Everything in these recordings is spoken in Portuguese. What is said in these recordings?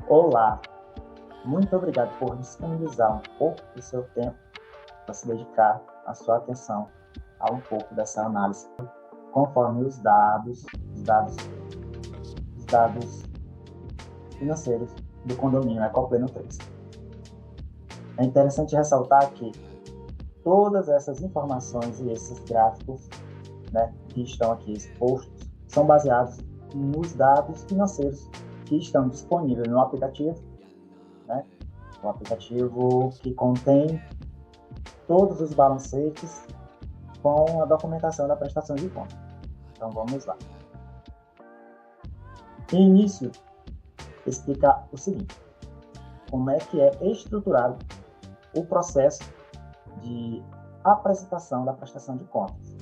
Olá, muito obrigado por disponibilizar um pouco do seu tempo para se dedicar a sua atenção a um pouco dessa análise, conforme os dados financeiros do condomínio Ecopleno 3. É interessante ressaltar que todas essas informações e esses gráficos, né, que estão aqui expostos são baseados nos dados financeiros que estão disponíveis no aplicativo, né, o aplicativo que contém todos os balancetes com a documentação da prestação de conta. Então vamos lá. No início, explicar o seguinte: como é que é estruturado o processo de apresentação da prestação de contas.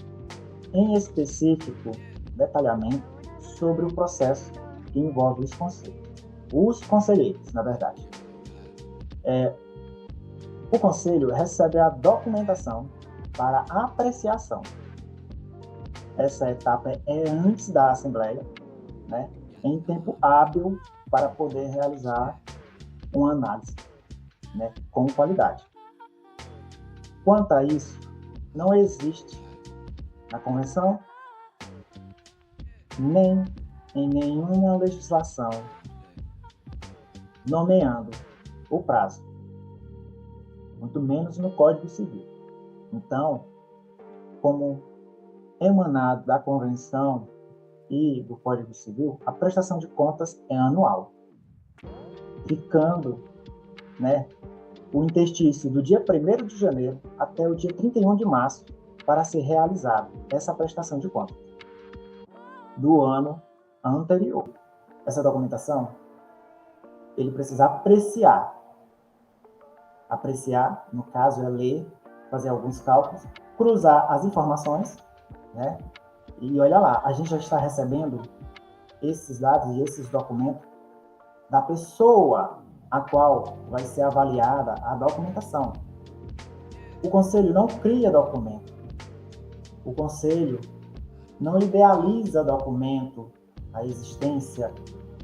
Em específico, detalhamento sobre o processo que envolve os conselhos. Os conselheiros, na verdade. O conselho recebe a documentação para apreciação. Essa etapa é antes da assembleia, né, em tempo hábil para poder realizar uma análise, né, com qualidade. Quanto a isso, não existe na convenção, nem em nenhuma legislação nomeando o prazo, muito menos no Código Civil. Então, como emanado da convenção e do Código Civil, a prestação de contas é anual, ficando, né, o interstício do dia 1º de janeiro até o dia 31 de março para ser realizada essa prestação de contas do ano anterior. Essa documentação, ele precisa apreciar. Apreciar, no caso, é ler, fazer alguns cálculos, cruzar as informações, né? E olha lá, a gente já está recebendo esses dados e esses documentos da pessoa a qual vai ser avaliada a documentação. O conselho não cria documento. O conselho não idealiza documento, a existência,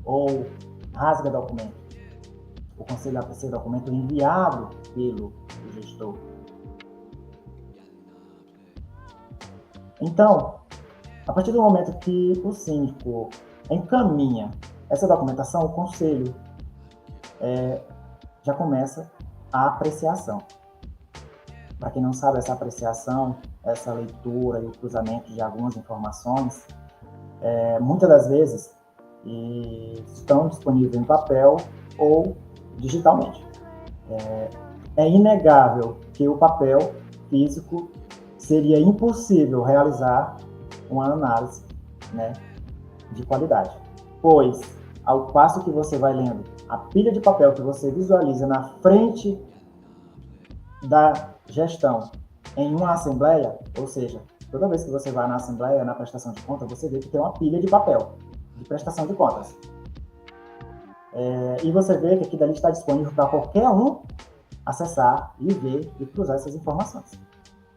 ou rasga documento. O conselho aprecia documento enviado pelo gestor. Então, a partir do momento que o síndico encaminha essa documentação, o conselho já começa a apreciação. Para quem não sabe, essa apreciação, essa leitura e o cruzamento de algumas informações, muitas das vezes estão disponíveis em papel ou digitalmente. É inegável que o papel físico seria impossível realizar uma análise, né, de qualidade, pois ao passo que você vai lendo a pilha de papel que você visualiza na frente da gestão em uma assembleia, ou seja, toda vez que você vai na assembleia, na prestação de contas, você vê que tem uma pilha de papel de prestação de contas. E você vê que aquilo ali está disponível para qualquer um acessar e ver e cruzar essas informações.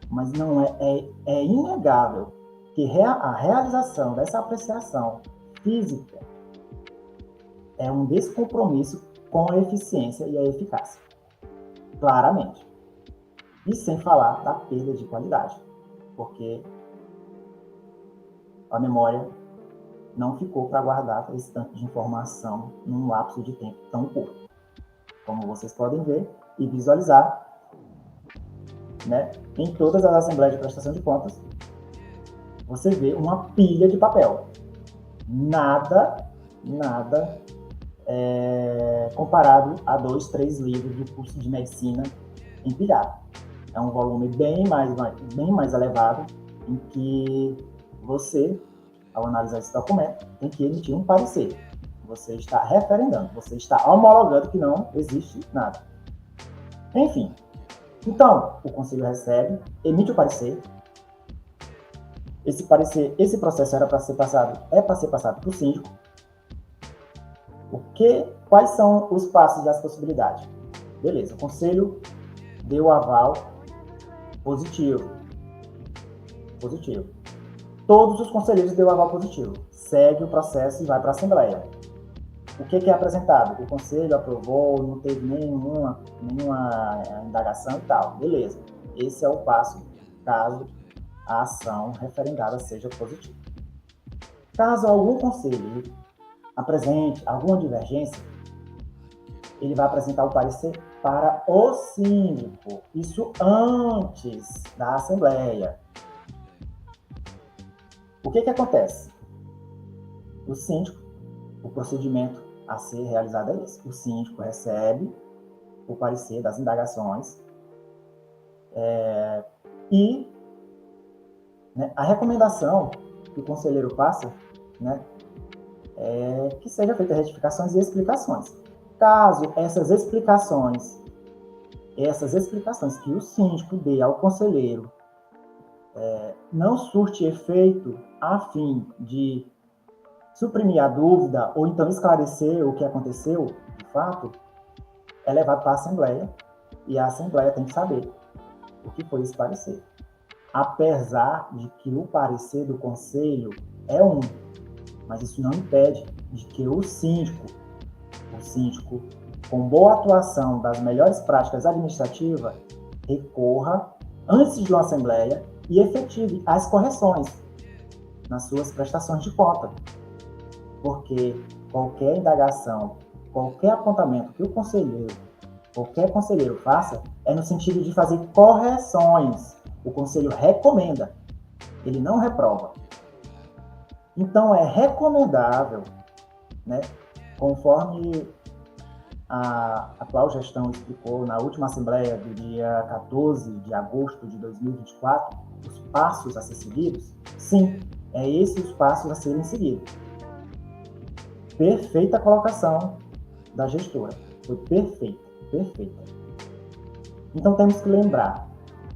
Mas não é inegável que a realização dessa apreciação física é um descompromisso com a eficiência e a eficácia, claramente. E sem falar da perda de qualidade, porque a memória não ficou para guardar esse tanto de informação num lapso de tempo tão curto. Como vocês podem ver e visualizar, né, em todas as assembleias de prestação de contas, você vê uma pilha de papel. Nada comparado a 2, 3 livros do curso de medicina empilhado. É um volume bem mais elevado, em que você, ao analisar esse documento, tem que emitir um parecer. Você está referendando, você está homologando que não existe nada. Enfim, então, o conselho recebe, emite o parecer. Esse processo é para ser passado para o síndico. Quais são os passos e as possibilidades? Beleza, o conselho deu o aval positivo. Todos os conselheiros deu aval positivo. segue o processo e vai para a Assembleia. O que é apresentado? O Conselho aprovou, não teve nenhuma indagação e tal. Beleza. Esse é o passo caso a ação referendada seja positiva. Caso algum conselho apresente alguma divergência, ele vai apresentar o parecer para o síndico. Isso antes da Assembleia. O que acontece? O síndico, o procedimento a ser realizado é esse. O síndico recebe o parecer das indagações e, né, a recomendação que o conselheiro passa, né, é que seja feita retificações e explicações. Caso essas explicações que o síndico dê ao conselheiro não surte efeito a fim de suprimir a dúvida ou então esclarecer o que aconteceu, de fato, é levado para a Assembleia e a Assembleia tem que saber o que foi esse parecer. Apesar de que o parecer do Conselho é um, mas isso não impede de que o síndico, com boa atuação das melhores práticas administrativas, recorra antes de uma Assembleia e efetive as correções nas suas prestações de conta. Porque qualquer indagação, qualquer apontamento que qualquer conselheiro faça, é no sentido de fazer correções. O conselho recomenda, ele não reprova. Então, é recomendável, né, conforme a atual gestão explicou na última Assembleia do dia 14 de agosto de 2024, os passos a ser seguidos, sim, é esses os passos a serem seguidos. Perfeita colocação da gestora, foi perfeita. Então, temos que lembrar,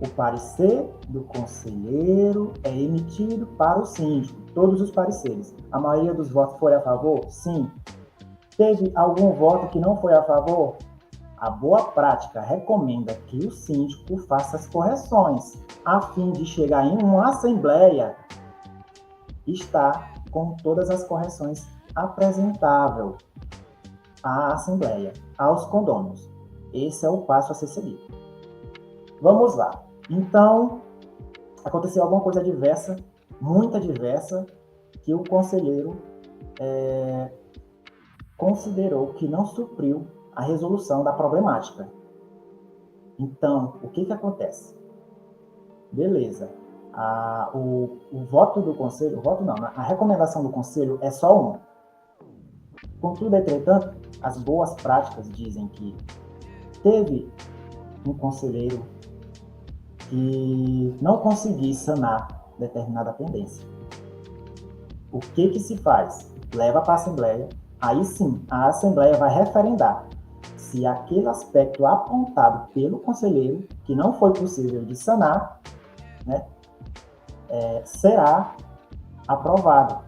o parecer do conselheiro é emitido para o síndico, todos os pareceres. A maioria dos votos foi a favor? Sim. Teve algum voto que não foi a favor? A boa prática recomenda que o síndico faça as correções, a fim de chegar em uma assembleia e estar com todas as correções apresentável à assembleia, aos condôminos. Esse é o passo a ser seguido. Vamos lá. Então, aconteceu alguma coisa diversa, muito diversa, que o conselheiro considerou que não supriu a resolução da problemática. Então, o que acontece? Beleza. O voto do conselho, a recomendação do conselho é só um. Contudo, entretanto, as boas práticas dizem que teve um conselheiro que não conseguiu sanar determinada pendência. O que se faz? Leva para a Assembleia, aí sim, a Assembleia vai referendar se aquele aspecto apontado pelo conselheiro, que não foi possível de sanar, né, será aprovado.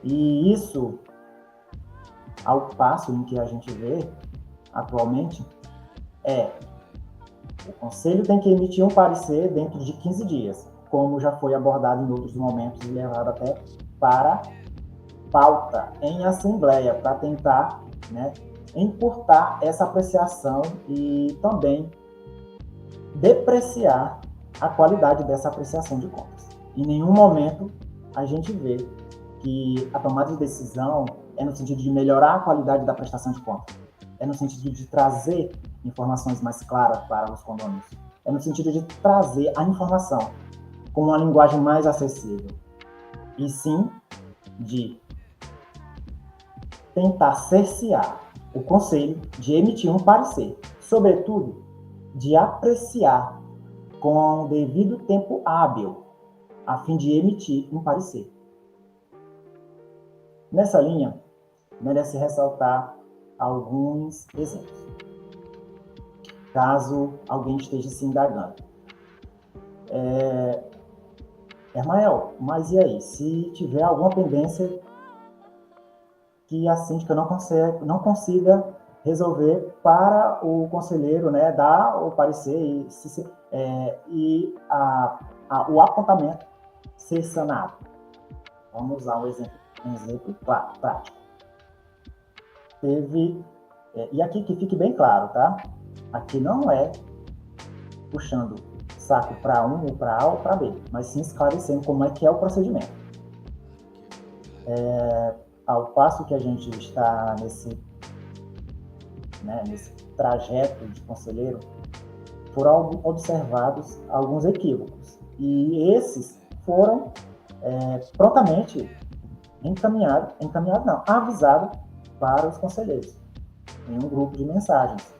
E isso, ao passo em que a gente vê atualmente, o Conselho tem que emitir um parecer dentro de 15 dias, como já foi abordado em outros momentos e levado até para pauta em Assembleia, para tentar, né, encurtar essa apreciação e também depreciar a qualidade dessa apreciação de contas. Em nenhum momento a gente vê que a tomada de decisão é no sentido de melhorar a qualidade da prestação de contas, é no sentido de trazer informações mais claras para os condôminos, é no sentido de trazer a informação com uma linguagem mais acessível, e sim de tentar cercear o conselho de emitir um parecer, sobretudo de apreciar com o devido tempo hábil, a fim de emitir um parecer. Nessa linha, merece ressaltar alguns exemplos. Caso alguém esteja se indagando. Hermael, mas e aí? Se tiver alguma pendência que a síndica não consiga resolver para o conselheiro, né, dar o parecer e o apontamento ser sanado. Vamos usar um exemplo prático. E aqui que fique bem claro, tá? Aqui não é puxando saco para um, ou para A ou para B, mas sim esclarecendo como é que é o procedimento. Ao passo que a gente está nesse trajeto de conselheiro, foram observados alguns equívocos. E esses foram prontamente avisados para os conselheiros, em um grupo de mensagens.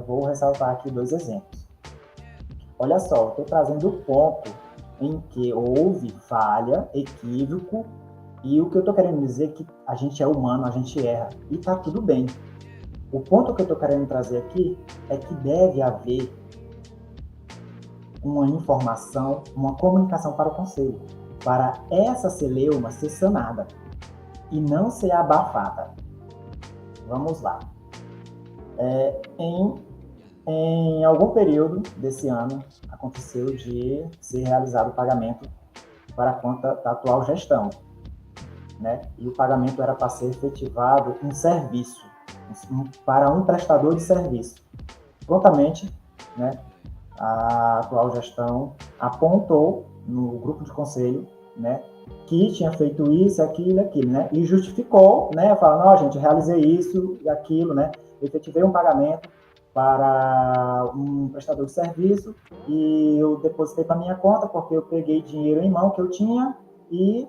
Vou ressaltar aqui 2 exemplos. Olha só, eu estou trazendo o ponto em que houve falha, equívoco, e o que eu estou querendo dizer é que a gente é humano, a gente erra, e está tudo bem. O ponto que eu estou querendo trazer aqui é que deve haver uma informação, uma comunicação para o conselho, para essa celeuma ser sanada e não ser abafada. Vamos lá. Em algum período desse ano, aconteceu de ser realizado o pagamento para a conta da atual gestão, né? E o pagamento era para ser efetivado um serviço, para um prestador de serviço. Prontamente, né, a atual gestão apontou no grupo de conselho, né, que tinha feito isso, aquilo, né, e justificou, né, falando, não, gente, realizei isso e aquilo, né, efetivei um pagamento para um prestador de serviço e eu depositei para minha conta porque eu peguei dinheiro em mão que eu tinha e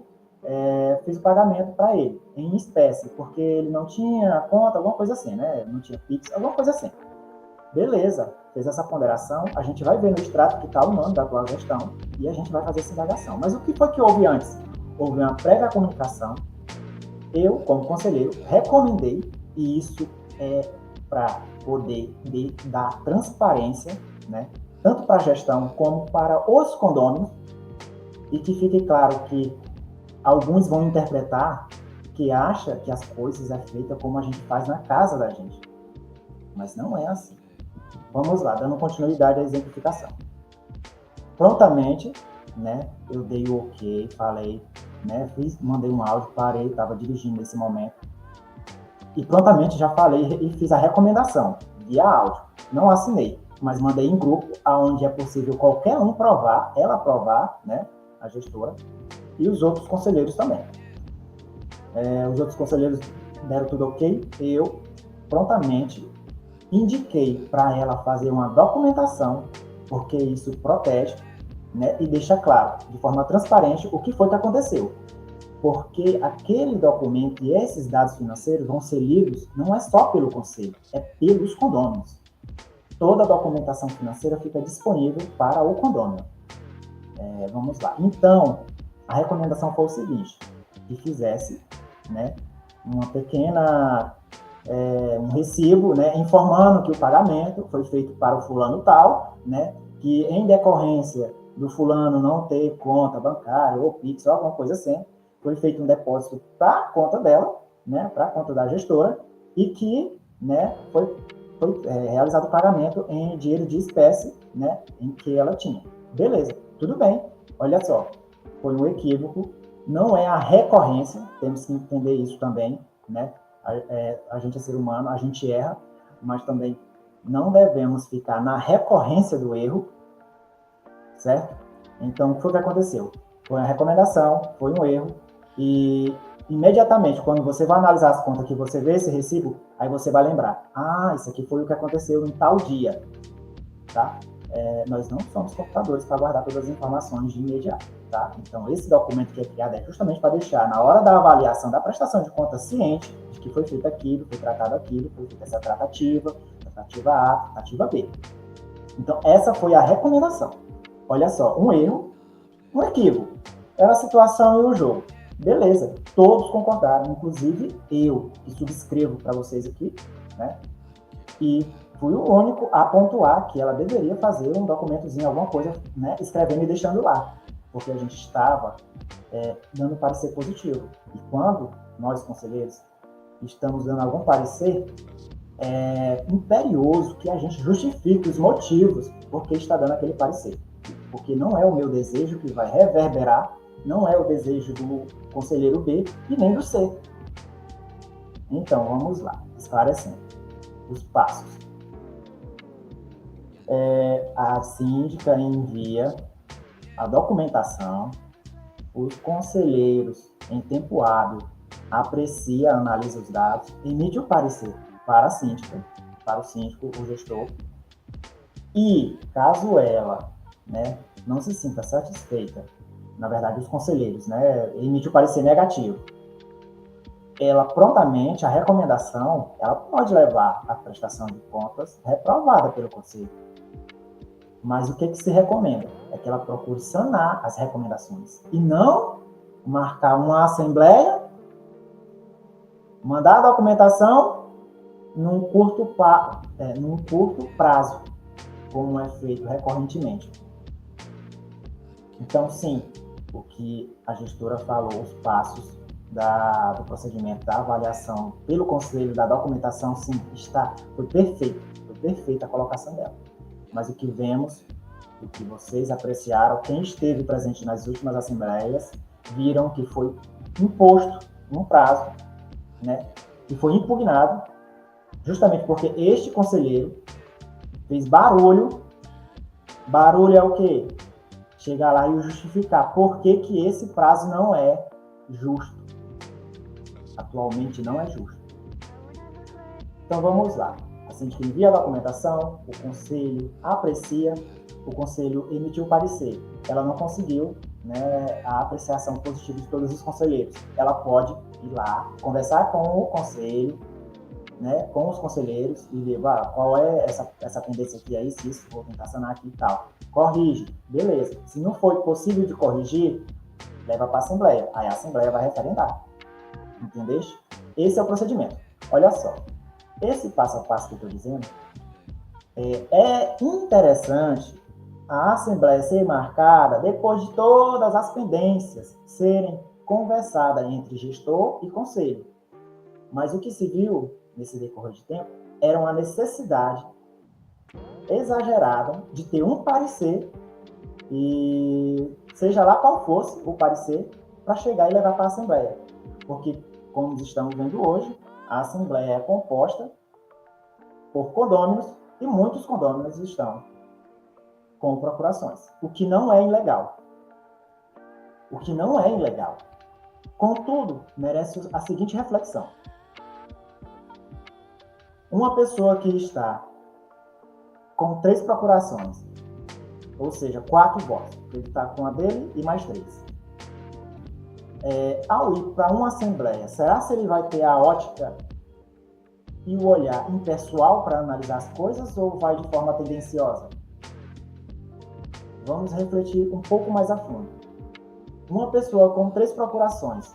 fiz o pagamento para ele, em espécie, porque ele não tinha conta, alguma coisa assim, né, não tinha Pix, alguma coisa assim. Beleza, fez essa ponderação, a gente vai ver no extrato que está o nome da atual gestão e a gente vai fazer essa indagação. Mas o que foi que houve antes? Houve uma prévia comunicação, eu, como conselheiro, recomendei, e isso é para poder dar transparência, né, tanto para a gestão como para os condôminos, e que fique claro que alguns vão interpretar que acha que as coisas é feita como a gente faz na casa da gente, mas não é assim. Vamos lá, dando continuidade à exemplificação. Prontamente, né, eu dei o ok, falei, né, mandei um áudio, parei, estava dirigindo nesse momento, e prontamente já falei e fiz a recomendação via áudio. Não assinei, mas mandei em grupo, onde é possível qualquer um provar, ela provar, né, a gestora, e os outros conselheiros também. Os outros conselheiros deram tudo ok, eu prontamente indiquei para ela fazer uma documentação, porque isso protege, né, e deixa claro, de forma transparente, o que foi que aconteceu. Porque aquele documento e esses dados financeiros vão ser lidos não é só pelo conselho, é pelos condôminos. Toda a documentação financeira fica disponível para o condômino. Vamos lá. Então, a recomendação foi o seguinte, que fizesse, né, uma pequena um recibo, né, informando que o pagamento foi feito para o fulano tal, né, que em decorrência do fulano não ter conta bancária ou Pix ou alguma coisa assim, foi feito um depósito para a conta dela, né, para a conta da gestora, e que, né, foi realizado o pagamento em dinheiro de espécie, né, em que ela tinha. Beleza, tudo bem. Olha só, foi um equívoco, não é a recorrência, temos que entender isso também, né? A gente é ser humano, a gente erra, mas também não devemos ficar na recorrência do erro, certo? Então, o que foi que aconteceu? Foi uma recomendação, foi um erro, e imediatamente, quando você vai analisar as contas que você vê esse recibo, aí você vai lembrar, isso aqui foi o que aconteceu em tal dia, tá? Nós não somos computadores para guardar todas as informações de imediato, tá? Então, esse documento que é criado é justamente para deixar, na hora da avaliação da prestação de contas, ciente de que foi feito aquilo, foi tratado aquilo, foi feita essa tratativa A, tratativa B. Então, essa foi a recomendação. Olha só, um erro, um equívoco. Era a situação e o jogo. Beleza, todos concordaram, inclusive eu, que subscrevo para vocês aqui, né? E fui o único a pontuar que ela deveria fazer um documentozinho, alguma coisa, né, escrevendo e deixando lá, porque a gente estava dando parecer positivo. E quando nós, conselheiros, estamos dando algum parecer, é imperioso que a gente justifique os motivos por que está dando aquele parecer. Porque não é o meu desejo que vai reverberar não é o desejo do conselheiro B e nem do C. Então, vamos lá, esclarecendo os passos. A síndica envia a documentação, os conselheiros, em tempo hábil, aprecia, analisa os dados, emite o parecer para a síndica, para o síndico, o gestor, e caso ela, né, não se sinta satisfeita, na verdade os conselheiros, né, emite o parecer negativo, ela prontamente, a recomendação, ela pode levar a prestação de contas reprovada pelo conselho. Mas o que se recomenda? É que ela procure sanar as recomendações e não marcar uma assembleia, mandar a documentação num curto prazo, como é feito recorrentemente. Então, sim, o que a gestora falou, os passos do procedimento da avaliação pelo conselho da documentação, sim, foi perfeita a colocação dela. Mas o que vemos, o que vocês apreciaram, quem esteve presente nas últimas assembleias, viram que foi imposto um prazo, né, e foi impugnado, justamente porque este conselheiro fez barulho. Barulho é o quê? Chegar lá e justificar por que esse prazo não é justo. Atualmente não é justo. Então vamos lá. A síndica envia a documentação, o conselho aprecia, o conselho emitiu o parecer. Ela não conseguiu, né, a apreciação positiva de todos os conselheiros. Ela pode ir lá, conversar com o conselho, né, com os conselheiros e ver qual é essa tendência aqui, é isso, vou tentar sanar aqui e tal. Corrige, beleza. Se não for possível de corrigir, leva para a Assembleia. Aí a Assembleia vai referendar. Entendeste? Esse é o procedimento. Olha só. Esse passo a passo que eu estou dizendo é interessante a Assembleia ser marcada depois de todas as pendências serem conversadas entre gestor e conselho. Mas o que se viu nesse decorrer de tempo era uma necessidade exagerada de ter um parecer, e seja lá qual fosse o parecer, para chegar e levar para a Assembleia. Porque, como estamos vendo hoje, a Assembleia é composta por condôminos e muitos condôminos estão com procurações, o que não é ilegal. O que não é ilegal. Contudo, merece a seguinte reflexão. Uma pessoa que está com 3 procurações, ou seja, 4 votos, ele está com a dele e mais 3. Ao ir para uma assembleia, será se ele vai ter a ótica e o olhar impessoal para analisar as coisas ou vai de forma tendenciosa? Vamos refletir um pouco mais a fundo. Uma pessoa com 3 procurações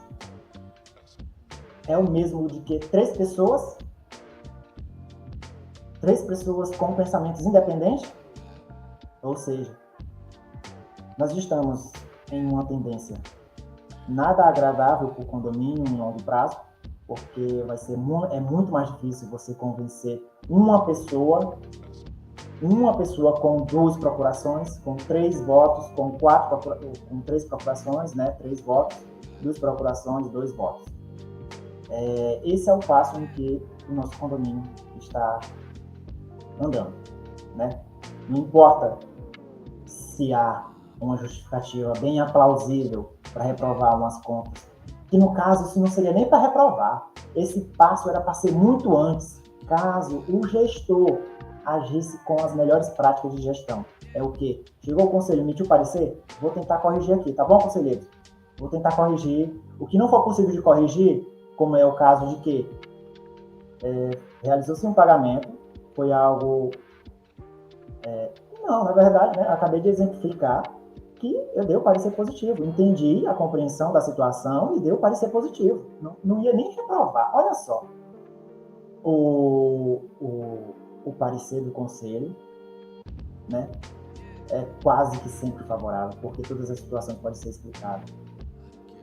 é o mesmo de que 3 pessoas? 3 pessoas com pensamentos independentes? Ou seja, nós estamos em uma tendência nada agradável para o condomínio em longo prazo, porque é muito mais difícil você convencer uma pessoa com 2 procurações, com 3 votos, com 3 procurações, né, 3 votos, 2 procurações, 2 votos. Esse é o passo em que o nosso condomínio está andando, né? Não importa se há uma justificativa bem aplausível para reprovar umas contas, que no caso isso não seria nem para reprovar, esse passo era para ser muito antes, caso o gestor agisse com as melhores práticas de gestão. É o quê? Chegou o conselho, emitiu o parecer? Vou tentar corrigir aqui, tá bom, conselheiros? Vou tentar corrigir. O que não for possível de corrigir, como é o caso de que realizou-se um pagamento, foi algo... Não, na verdade, né, acabei de exemplificar que eu dei o parecer positivo. Entendi a compreensão da situação e dei o parecer positivo. Não ia nem reprovar. Olha só. O parecer do conselho, né, é quase que sempre favorável, porque todas as situações podem ser explicadas.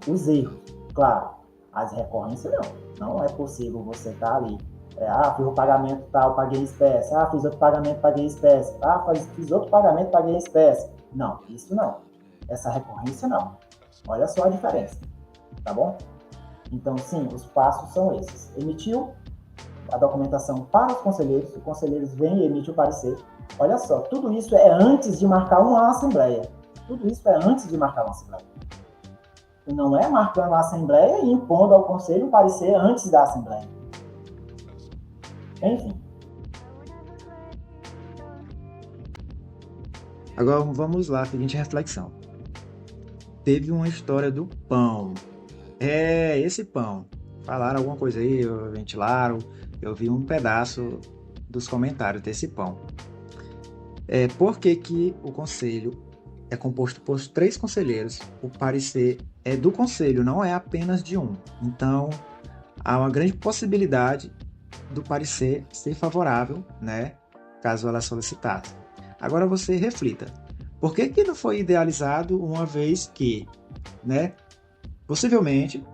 Os erros, claro, as recorrências não é possível você estar ali. Fiz o pagamento tal, paguei em espécie. Fiz outro pagamento, paguei em espécie. Fiz outro pagamento, paguei em espécie. Não, isso não. Essa recorrência não. Olha só a diferença, tá bom? Então, sim, os passos são esses. Emitiu a documentação para os conselheiros vêm e emitem o parecer. Olha só, tudo isso é antes de marcar uma assembleia. Tudo isso é antes de marcar uma assembleia. E não é marcando a assembleia e impondo ao conselho o parecer antes da assembleia. Enfim. Agora vamos lá, seguinte reflexão. Teve uma história do pão. Esse pão. Falaram alguma coisa aí, ventilaram. Eu vi um pedaço dos comentários desse pão. Por que que o conselho é composto por 3 conselheiros? O parecer é do conselho, não é apenas de um. Então, há uma grande possibilidade do parecer ser favorável, né? Caso ela solicitasse. Agora você reflita. Por que que não foi idealizado uma vez que, né? Possivelmente,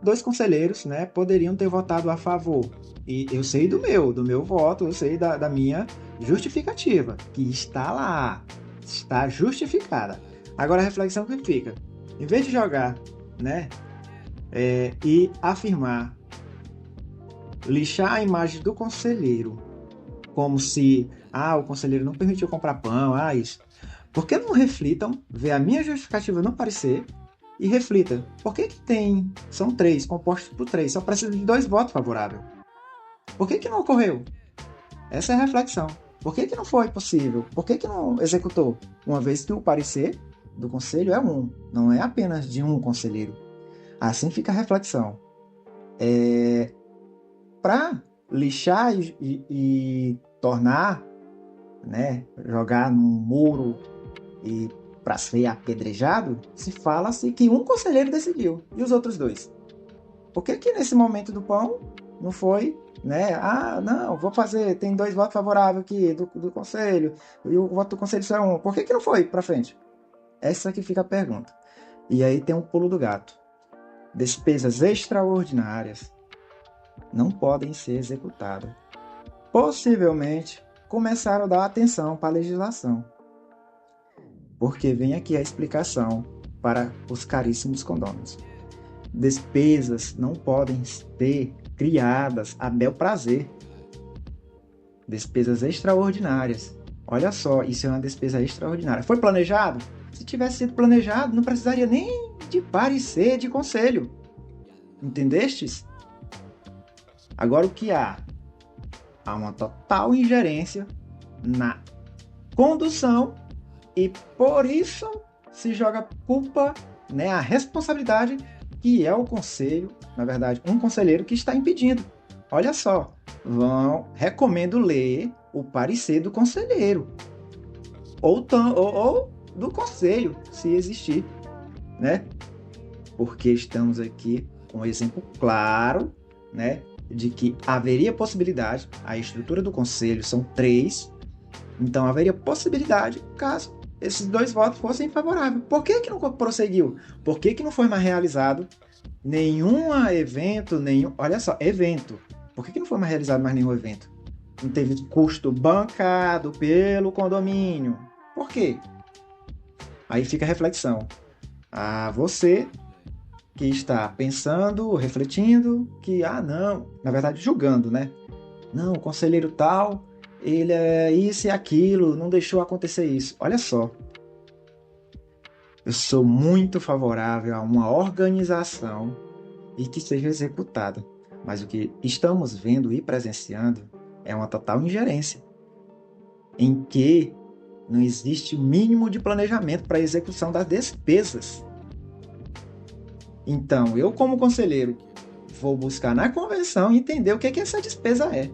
2 conselheiros, né, poderiam ter votado a favor. E eu sei do meu voto, eu sei da minha justificativa, que está lá, está justificada. Agora a reflexão que fica, em vez de jogar, né, e afirmar, lixar a imagem do conselheiro, como se, o conselheiro não permitiu comprar pão, isso. Por que não reflitam, ver a minha justificativa no parecer e reflita, por que que são 3, compostos por 3, só precisa de 2 votos favoráveis? Por que que não ocorreu? Essa é a reflexão. Por que que não foi possível? Por que que não executou? Uma vez que o parecer do conselho é não é apenas de um conselheiro. Assim fica a reflexão. Para lixar e tornar, né, jogar num muro e para ser apedrejado, se fala-se que um conselheiro decidiu, e os outros 2? Por que que nesse momento do pão não foi, né? Não, vou fazer, tem 2 votos favoráveis aqui do conselho, e o voto do conselho só é 1. Por que que não foi para frente? Essa que fica a pergunta. E aí tem um pulo do gato. Despesas extraordinárias não podem ser executadas. Possivelmente começaram a dar atenção para a legislação. Porque vem aqui a explicação para os caríssimos condôminos. Despesas não podem ser criadas a bel prazer. Despesas extraordinárias. Olha só, isso é uma despesa extraordinária. Foi planejado? Se tivesse sido planejado, não precisaria nem de parecer de conselho. Entendestes? Agora o que há? Há uma total ingerência na condução e por isso se joga culpa, né, a responsabilidade que é o conselho, na verdade, um conselheiro que está impedindo. Olha só, recomendo ler o parecer do conselheiro ou do conselho, se existir, né? Porque estamos aqui com um exemplo claro, né, de que haveria possibilidade, a estrutura do conselho são 3, então haveria possibilidade caso esses 2 votos fossem favoráveis. Por que que não prosseguiu? Por que que não foi mais realizado nenhum evento, olha só, evento. Por que que não foi mais realizado mais nenhum evento? Não teve custo bancado pelo condomínio. Por quê? Aí fica a reflexão. Você que está pensando, refletindo, que, não, na verdade julgando, né? Não, o conselheiro tal, ele é isso e aquilo, não deixou acontecer isso. Olha só, eu sou muito favorável a uma organização e que seja executada. Mas o que estamos vendo e presenciando é uma total ingerência, em que não existe o mínimo de planejamento para a execução das despesas. Então, eu como conselheiro, vou buscar na convenção entender o que essa despesa é.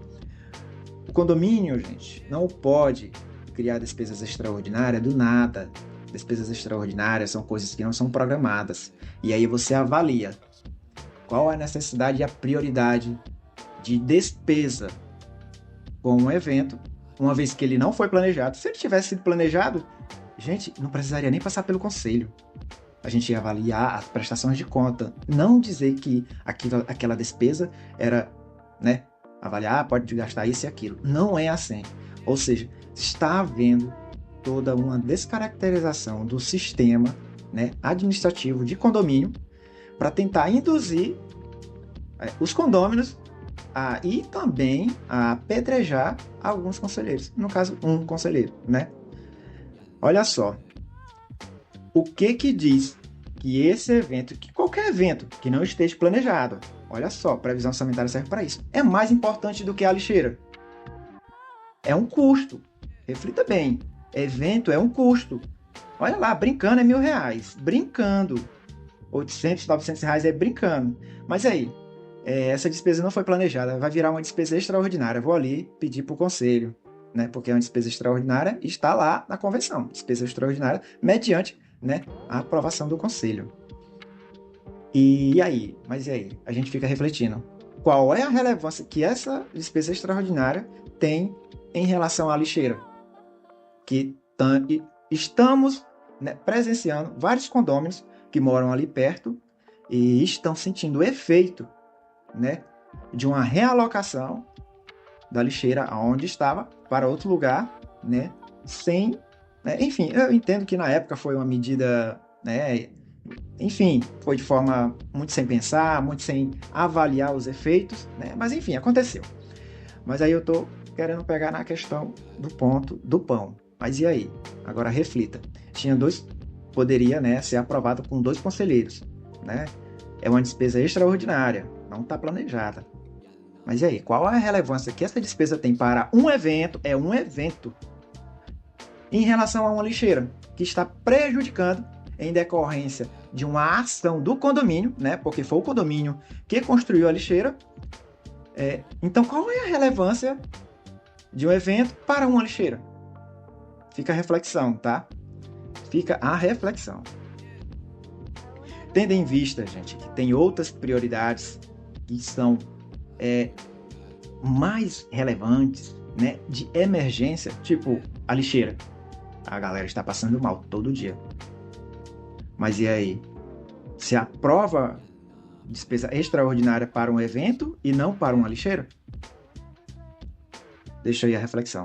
O condomínio, gente, não pode criar despesas extraordinárias do nada. Despesas extraordinárias são coisas que não são programadas. E aí você avalia qual a necessidade e a prioridade de despesa com um evento, uma vez que ele não foi planejado. Se ele tivesse sido planejado, gente, não precisaria nem passar pelo conselho. A gente ia avaliar as prestações de conta, não dizer que aquela despesa era, né, avaliar, pode gastar isso e aquilo. Não é assim. Ou seja, está havendo toda uma descaracterização do sistema né, administrativo de condomínio para tentar induzir os condôminos e também a apedrejar alguns conselheiros. No caso, um conselheiro, né? Olha só, o que diz que esse evento, que qualquer evento que não esteja planejado, olha só, previsão orçamentária serve para isso, é mais importante do que a lixeira. É um custo. Reflita bem. Evento é um custo. Olha lá, brincando é R$1.000. Brincando. 800, R$900 é brincando. Mas aí, essa despesa não foi planejada. Vai virar uma despesa extraordinária. Vou ali pedir para o conselho, né? Porque é uma despesa extraordinária e está lá na convenção. Despesa extraordinária mediante, né, a aprovação do conselho. E aí? Mas e aí? A gente fica refletindo. Qual é a relevância que essa despesa extraordinária tem em relação à lixeira? Que estamos, né, presenciando vários condôminos que moram ali perto e estão sentindo o efeito, né, de uma realocação da lixeira onde estava para outro lugar, né, sem... enfim, eu entendo que na época foi uma medida, né, enfim, foi de forma muito sem pensar, muito sem avaliar os efeitos, né, mas enfim, aconteceu. Mas aí eu estou querendo pegar na questão do ponto do pão. Mas e aí? Agora reflita. Poderia, né, ser aprovado com 2 conselheiros, né? É uma despesa extraordinária, não está planejada. Mas e aí? Qual a relevância que essa despesa tem para um evento? É um evento. Em relação a uma lixeira, que está prejudicando em decorrência de uma ação do condomínio, né? Porque foi o condomínio que construiu a lixeira. Então, qual é a relevância de um evento para uma lixeira? Fica a reflexão, tá? Fica a reflexão. Tendo em vista, gente, que tem outras prioridades que são mais relevantes, né, de emergência, tipo a lixeira. A galera está passando mal todo dia. Mas e aí? Se aprova despesa extraordinária para um evento e não para uma lixeira? Deixa aí a reflexão.